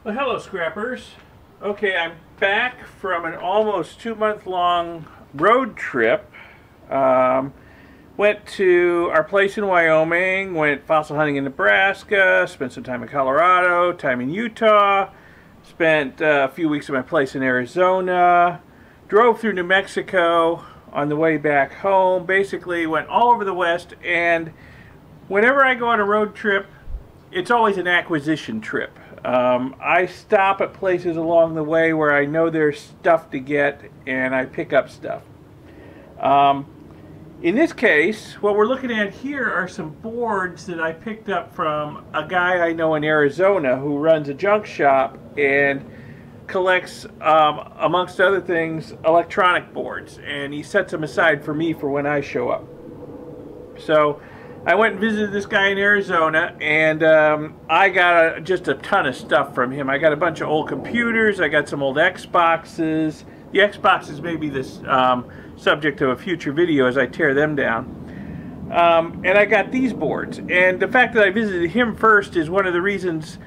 Well, hello, scrappers. Okay, I'm back from an almost 2-month long road trip. Um, Went to our place in Wyoming, went fossil hunting in Nebraska, spent some time in Colorado, time in Utah, spent a few weeks at my place in Arizona, drove through New Mexico on the way back home, basically went all over the West, and whenever I go on a road trip, it's always an acquisition trip. I stop at places along the way where I know there's stuff to get, and I pick up stuff. In this case, what we're looking at here are some boards that I picked up from a guy I know in Arizona who runs a junk shop and collects, amongst other things, electronic boards, and he sets them aside for me for when I show up. So I went and visited this guy in Arizona, and I got just a ton of stuff from him. I got a bunch of old computers, I got some old Xboxes. The Xboxes may be this subject of a future video as I tear them down. And I got these boards. And the fact that I visited him first is one of the reasons,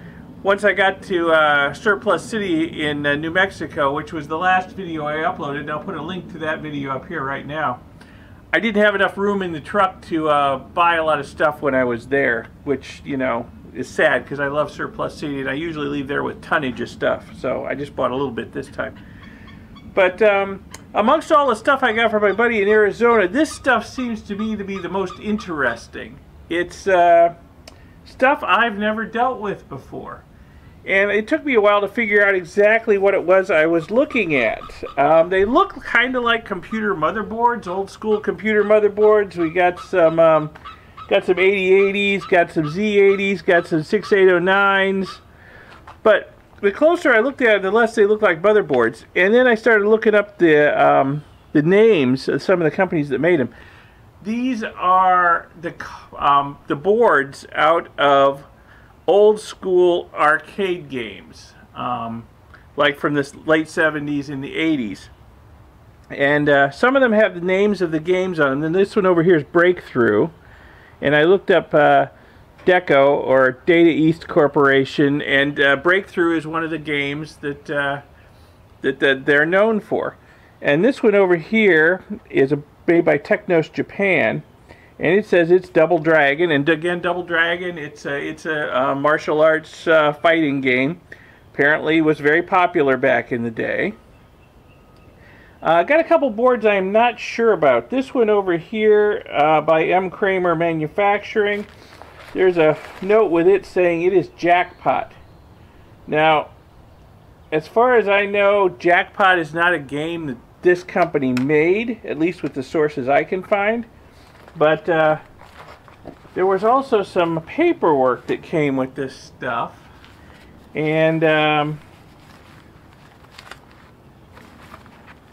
once I got to Surplus City in New Mexico, which was the last video I uploaded, and I'll put a link to that video up here right now. I didn't have enough room in the truck to buy a lot of stuff when I was there, which, you know, is sad because I love Surplus City and I usually leave there with tonnage of stuff. So I just bought a little bit this time. But amongst all the stuff I got from my buddy in Arizona, this stuff seems to me to be the most interesting. It's stuff I've never dealt with before. And it took me a while to figure out exactly what it was I was looking at. They look kind of like computer motherboards, old school computer motherboards. We got some 8080s, got some Z80s, got some 6809s. But the closer I looked at it, the less they look like motherboards. And then I started looking up the names of some of the companies that made them. These are the boards out of old school arcade games, like from the late 70s and the 80s. And some of them have the names of the games on them. And this one over here is Breakthrough. And I looked up DECO, or Data East Corporation, and Breakthrough is one of the games that, that they're known for. And this one over here is made by Technos Japan. And it says it's Double Dragon, and again, Double Dragon, it's a martial arts fighting game. Apparently was very popular back in the day. Got a couple boards I'm not sure about. This one over here by M. Kramer Manufacturing. There's a note with it saying it is Jackpot. Now, as far as I know, Jackpot is not a game that this company made, at least with the sources I can find. But there was also some paperwork that came with this stuff, and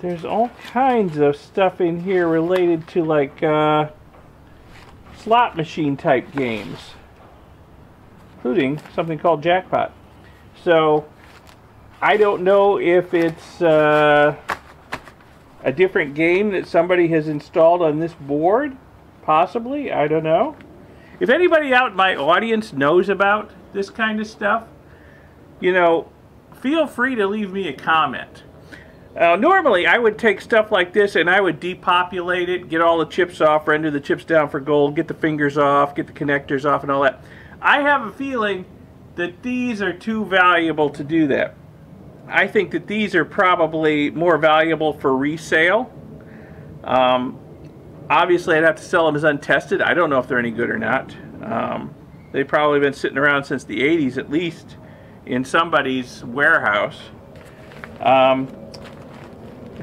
there's all kinds of stuff in here related to like slot machine type games, including something called Jackpot. So I don't know if it's a different game that somebody has installed on this board. Possibly, I don't know. If anybody out in my audience knows about this kind of stuff, you know, feel free to leave me a comment. Normally, I would take stuff like this and I would depopulate it, get all the chips off, render the chips down for gold, get the fingers off, get the connectors off and all that. I have a feeling that these are too valuable to do that. I think that these are probably more valuable for resale. Obviously, I'd have to sell them as untested. I don't know if they're any good or not. They've probably been sitting around since the 80s at least in somebody's warehouse.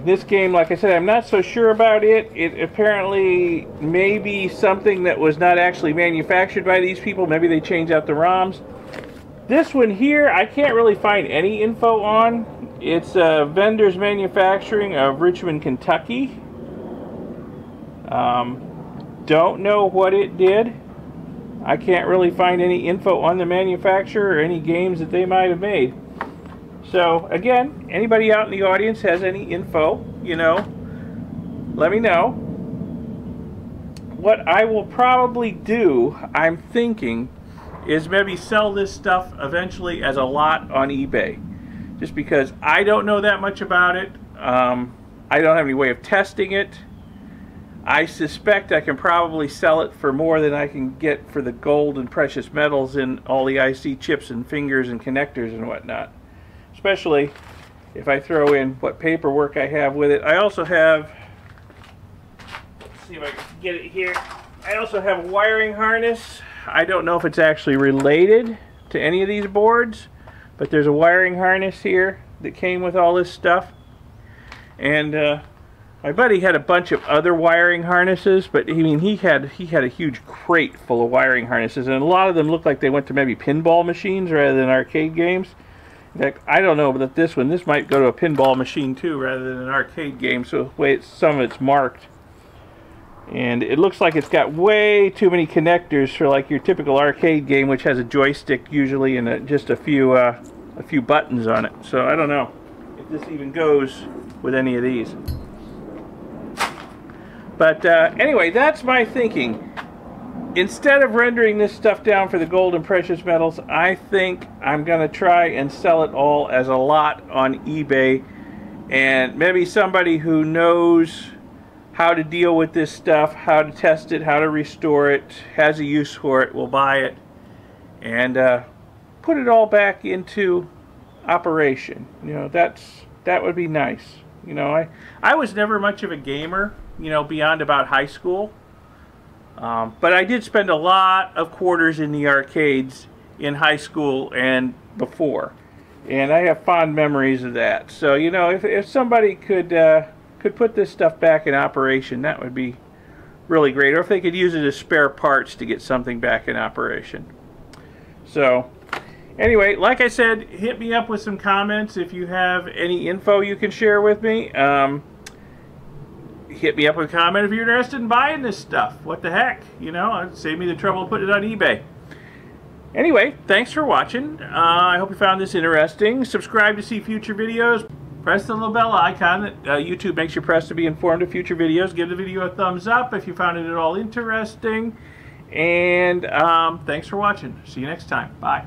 This game, like I said, I'm not so sure about it. It apparently may be something that was not actually manufactured by these people. Maybe they changed out the ROMs. This one here, I can't really find any info on. It's Vendors Manufacturing of Richmond, Kentucky. Don't know what it did. I can't really find any info on the manufacturer or any games that they might have made. So again, anybody out in the audience has any info, you know, let me know. What I will probably do, I'm thinking, is maybe sell this stuff eventually as a lot on eBay. Just because I don't know that much about it. I don't have any way of testing it. I suspect I can probably sell it for more than I can get for the gold and precious metals in all the IC chips and fingers and connectors and whatnot. Especially if I throw in what paperwork I have with it. I also have, let's see if I can get it here. I also have a wiring harness. I don't know if it's actually related to any of these boards, but there's a wiring harness here that came with all this stuff. And my buddy had a bunch of other wiring harnesses, but I mean he had a huge crate full of wiring harnesses, and a lot of them looked like they went to maybe pinball machines rather than arcade games. In fact, I don't know, but this might go to a pinball machine too rather than an arcade game, so the way some of it's marked. And it looks like it's got way too many connectors for like your typical arcade game, which has a joystick usually and just a few buttons on it. So I don't know if this even goes with any of these. But anyway, that's my thinking. Instead of rendering this stuff down for the gold and precious metals, I think I'm going to try and sell it all as a lot on eBay. And maybe somebody who knows how to deal with this stuff, how to test it, how to restore it, has a use for it, will buy it and put it all back into operation. You know, that would be nice. You know, I was never much of a gamer, you know, beyond about high school. But I did spend a lot of quarters in the arcades in high school and before. And I have fond memories of that. So, you know, if somebody could put this stuff back in operation, that would be really great. Or if they could use it as spare parts to get something back in operation. So, anyway, like I said, hit me up with some comments if you have any info you can share with me. Hit me up with a comment if you're interested in buying this stuff. What the heck? You know, it'd save me the trouble of putting it on eBay. Anyway, thanks for watching. I hope you found this interesting. Subscribe to see future videos. Press the little bell icon that YouTube makes you press to be informed of future videos. Give the video a thumbs up if you found it at all interesting. And thanks for watching. See you next time. Bye.